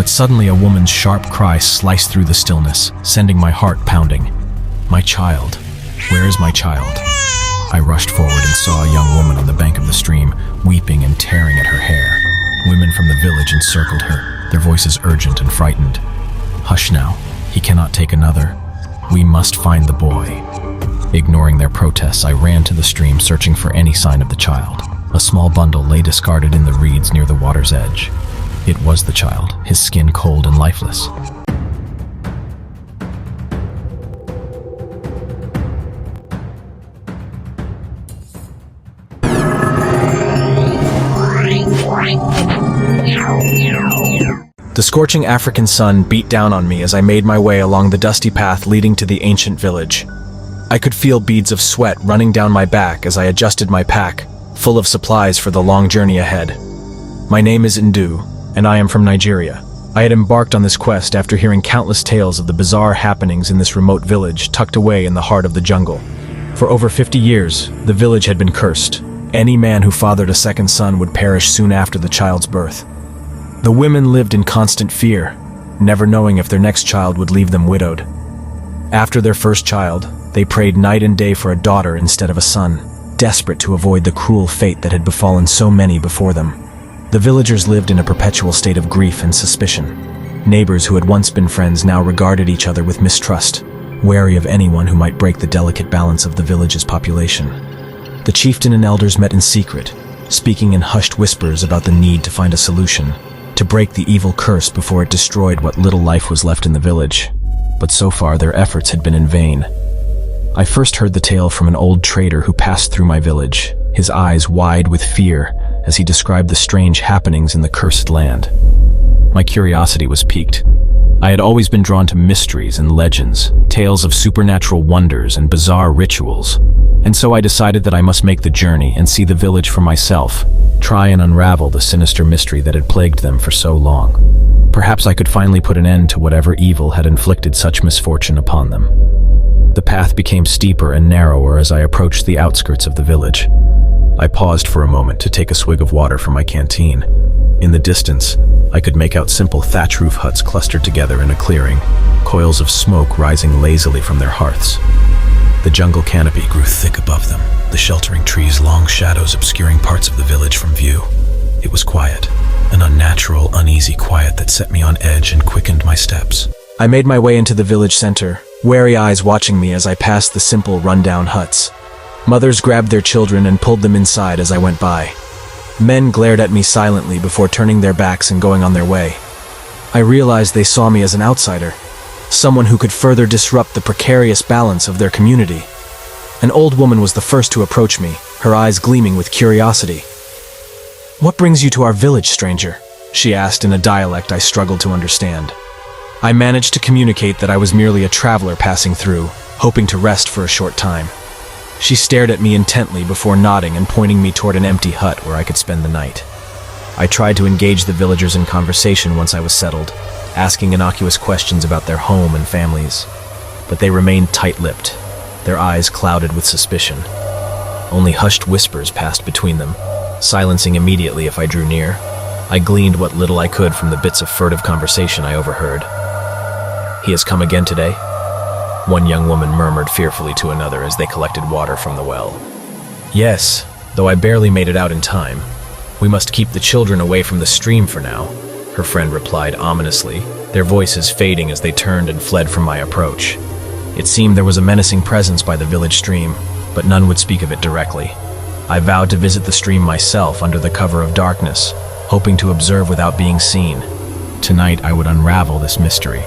But suddenly a woman's sharp cry sliced through the stillness, sending my heart pounding. My child. Where is my child? I rushed forward and saw a young woman on the bank of the stream, weeping and tearing at her hair. Women from the village encircled her, their voices urgent and frightened. Hush now, he cannot take another. We must find the boy. Ignoring their protests, I ran to the stream searching for any sign of the child. A small bundle lay discarded in the reeds near the water's edge. It was the child, his skin cold and lifeless. The scorching African sun beat down on me as I made my way along the dusty path leading to the ancient village. I could feel beads of sweat running down my back as I adjusted my pack, full of supplies for the long journey ahead. My name is Ndu, and I am from Nigeria. I had embarked on this quest after hearing countless tales of the bizarre happenings in this remote village tucked away in the heart of the jungle. For over 50 years, the village had been cursed. Any man who fathered a second son would perish soon after the child's birth. The women lived in constant fear, never knowing if their next child would leave them widowed. After their first child, they prayed night and day for a daughter instead of a son, desperate to avoid the cruel fate that had befallen so many before them. The villagers lived in a perpetual state of grief and suspicion. Neighbors who had once been friends now regarded each other with mistrust, wary of anyone who might break the delicate balance of the village's population. The chieftain and elders met in secret, speaking in hushed whispers about the need to find a solution, to break the evil curse before it destroyed what little life was left in the village. But so far their efforts had been in vain. I first heard the tale from an old trader who passed through my village, his eyes wide with fear as he described the strange happenings in the cursed land. My curiosity was piqued. I had always been drawn to mysteries and legends, tales of supernatural wonders and bizarre rituals, and so I decided that I must make the journey and see the village for myself, try and unravel the sinister mystery that had plagued them for so long. Perhaps I could finally put an end to whatever evil had inflicted such misfortune upon them. The path became steeper and narrower as I approached the outskirts of the village. I paused for a moment to take a swig of water from my canteen. In the distance, I could make out simple thatch roof huts clustered together in a clearing, coils of smoke rising lazily from their hearths. The jungle canopy grew thick above them, the sheltering trees' long shadows obscuring parts of the village from view. It was quiet, an unnatural, uneasy quiet that set me on edge and quickened my steps. I made my way into the village center, wary eyes watching me as I passed the simple, rundown huts. Mothers grabbed their children and pulled them inside as I went by. Men glared at me silently before turning their backs and going on their way. I realized they saw me as an outsider, someone who could further disrupt the precarious balance of their community. An old woman was the first to approach me, her eyes gleaming with curiosity. "What brings you to our village, stranger?" she asked in a dialect I struggled to understand. I managed to communicate that I was merely a traveler passing through, hoping to rest for a short time. She stared at me intently before nodding and pointing me toward an empty hut where I could spend the night. I tried to engage the villagers in conversation once I was settled, asking innocuous questions about their home and families. But they remained tight-lipped, their eyes clouded with suspicion. Only hushed whispers passed between them, silencing immediately if I drew near. I gleaned what little I could from the bits of furtive conversation I overheard. "He has come again today?" one young woman murmured fearfully to another as they collected water from the well. "Yes, though I barely made it out in time. We must keep the children away from the stream for now," her friend replied ominously, their voices fading as they turned and fled from my approach. It seemed there was a menacing presence by the village stream, but none would speak of it directly. I vowed to visit the stream myself under the cover of darkness, hoping to observe without being seen. Tonight I would unravel this mystery.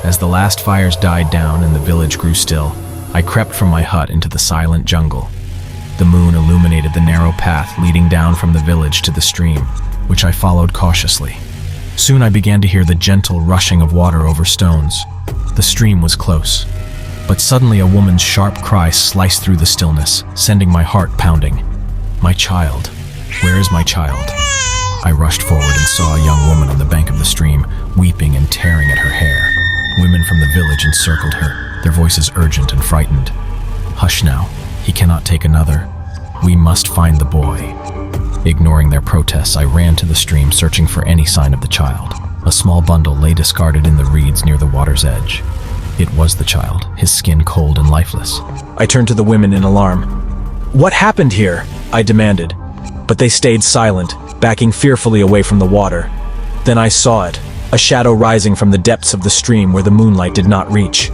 As the last fires died down and the village grew still, I crept from my hut into the silent jungle. The moon illuminated the narrow path leading down from the village to the stream, which I followed cautiously. Soon I began to hear the gentle rushing of water over stones. The stream was close, but suddenly a woman's sharp cry sliced through the stillness, sending my heart pounding. "My child. Where is my child?" I rushed forward and saw a young woman on the bank of the stream, weeping and tearing at her hair. Women from the village encircled her, their voices urgent and frightened. "Hush now, he cannot take another. We must find the boy." Ignoring their protests, I ran to the stream searching for any sign of the child. A small bundle lay discarded in the reeds near the water's edge. It was the child, his skin cold and lifeless. I turned to the women in alarm. "What happened here?" I demanded. But they stayed silent, backing fearfully away from the water. Then I saw it, a shadow rising from the depths of the stream where the moonlight did not reach.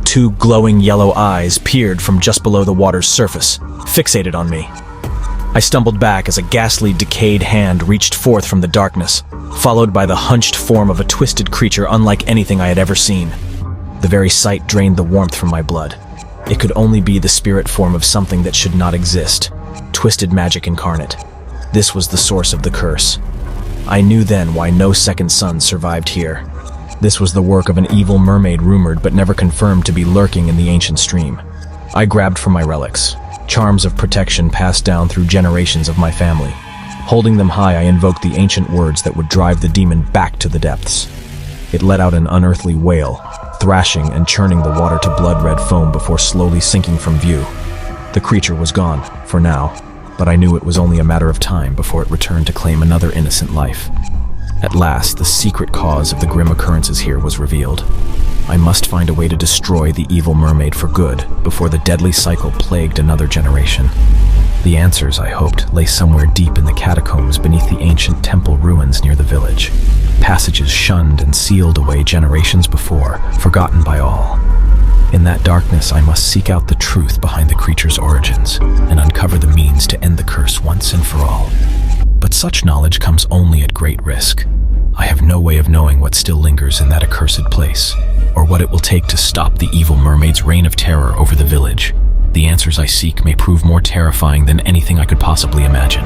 Two glowing yellow eyes peered from just below the water's surface, fixated on me. I stumbled back as a ghastly, decayed hand reached forth from the darkness, followed by the hunched form of a twisted creature unlike anything I had ever seen. The very sight drained the warmth from my blood. It could only be the spirit form of something that should not exist, twisted magic incarnate. This was the source of the curse. I knew then why no second son survived here. This was the work of an evil mermaid rumored but never confirmed to be lurking in the ancient stream. I grabbed for my relics, charms of protection passed down through generations of my family. Holding them high, I invoked the ancient words that would drive the demon back to the depths. It let out an unearthly wail, thrashing and churning the water to blood-red foam before slowly sinking from view. The creature was gone, for now, but I knew it was only a matter of time before it returned to claim another innocent life. At last, the secret cause of the grim occurrences here was revealed. I must find a way to destroy the evil mermaid for good before the deadly cycle plagued another generation. The answers, I hoped, lay somewhere deep in the catacombs beneath the ancient temple ruins near the village. Passages shunned and sealed away generations before, forgotten by all. In that darkness, I must seek out the truth behind the creature's origins and uncover the means to end the curse once and for all. But such knowledge comes only at great risk. I have no way of knowing what still lingers in that accursed place, or what it will take to stop the evil mermaid's reign of terror over the village. The answers I seek may prove more terrifying than anything I could possibly imagine.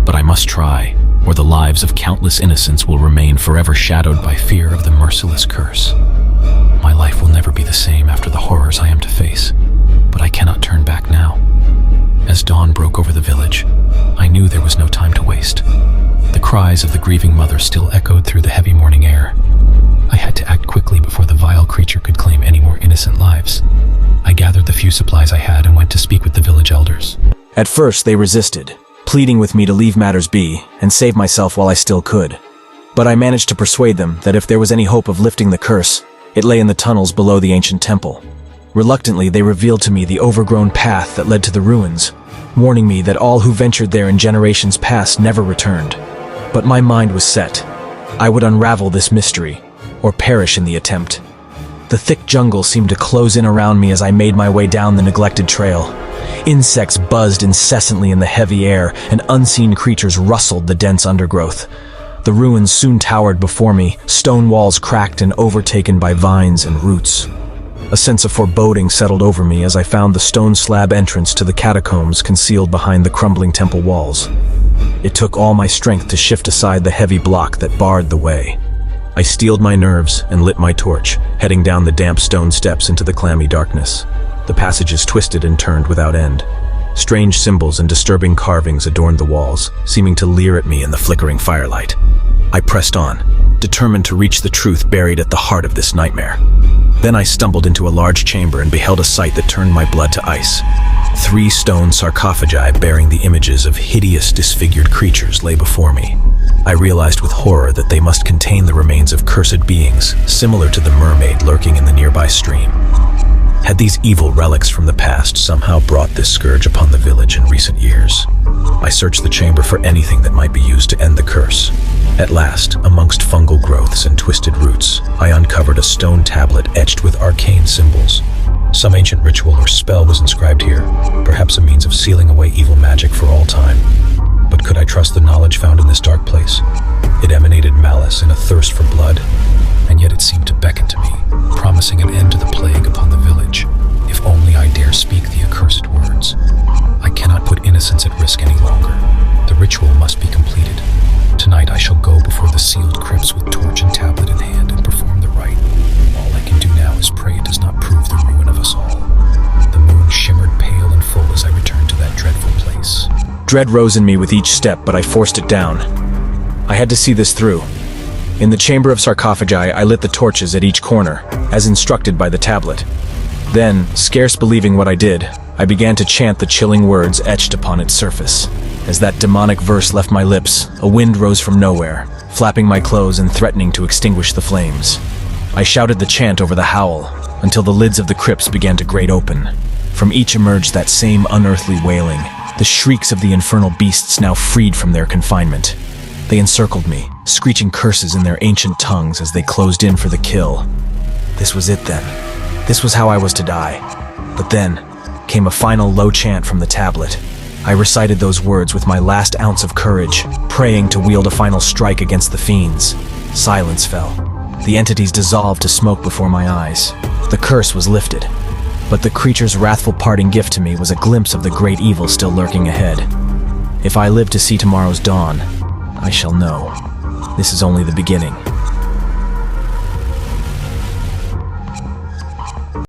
But I must try, or the lives of countless innocents will remain forever shadowed by fear of the merciless curse. My life will never be the same after the horrors I am to face, but I cannot turn back now. As dawn broke over the village, I knew there was no time to waste. The cries of the grieving mother still echoed through the heavy morning air. I had to act quickly before the vile creature could claim any more innocent lives. I gathered the few supplies I had and went to speak with the village elders. At first, they resisted, pleading with me to leave matters be and save myself while I still could. But I managed to persuade them that if there was any hope of lifting the curse, it lay in the tunnels below the ancient temple. Reluctantly, they revealed to me the overgrown path that led to the ruins, warning me that all who ventured there in generations past never returned. But my mind was set. I would unravel this mystery, or perish in the attempt. The thick jungle seemed to close in around me as I made my way down the neglected trail. Insects buzzed incessantly in the heavy air, and unseen creatures rustled the dense undergrowth. The ruins soon towered before me, stone walls cracked and overtaken by vines and roots. A sense of foreboding settled over me as I found the stone slab entrance to the catacombs concealed behind the crumbling temple walls. It took all my strength to shift aside the heavy block that barred the way. I steeled my nerves and lit my torch, heading down the damp stone steps into the clammy darkness. The passages twisted and turned without end. Strange symbols and disturbing carvings adorned the walls, seeming to leer at me in the flickering firelight. I pressed on, determined to reach the truth buried at the heart of this nightmare. Then I stumbled into a large chamber and beheld a sight that turned my blood to ice. 3 stone sarcophagi bearing the images of hideous, disfigured creatures lay before me. I realized with horror that they must contain the remains of cursed beings, similar to the mermaid lurking in the nearby stream. Had these evil relics from the past somehow brought this scourge upon the village in recent years? I searched the chamber for anything that might be used to end the curse. At last, amongst fungal growths and twisted roots, I uncovered a stone tablet etched with arcane symbols. Some ancient ritual or spell was inscribed here, perhaps a means of sealing away evil magic for all time. But could I trust the knowledge found in this dark place? It emanated malice and a thirst for blood, and yet it seemed to beckon to me, promising an end to the plague upon the village, if only I dare speak the accursed words. I cannot put innocence at risk any longer. The ritual must be completed. Tonight I shall go before the sealed crypts with torch and tablet in hand and perform the rite. All I can do now is pray it does not prove the ruin of us all. The moon shimmered pale and full as I returned to that dreadful place. Dread rose in me with each step, but I forced it down. I had to see this through. In the chamber of sarcophagi, I lit the torches at each corner, as instructed by the tablet. Then, scarce believing what I did, I began to chant the chilling words etched upon its surface. As that demonic verse left my lips, a wind rose from nowhere, flapping my clothes and threatening to extinguish the flames. I shouted the chant over the howl, until the lids of the crypts began to grate open. From each emerged that same unearthly wailing, the shrieks of the infernal beasts now freed from their confinement. They encircled me, screeching curses in their ancient tongues as they closed in for the kill. This was it then. This was how I was to die. But then came a final low chant from the tablet. I recited those words with my last ounce of courage, praying to wield a final strike against the fiends. Silence fell. The entities dissolved to smoke before my eyes. The curse was lifted. But the creature's wrathful parting gift to me was a glimpse of the great evil still lurking ahead. If I live to see tomorrow's dawn, I shall know. This is only the beginning.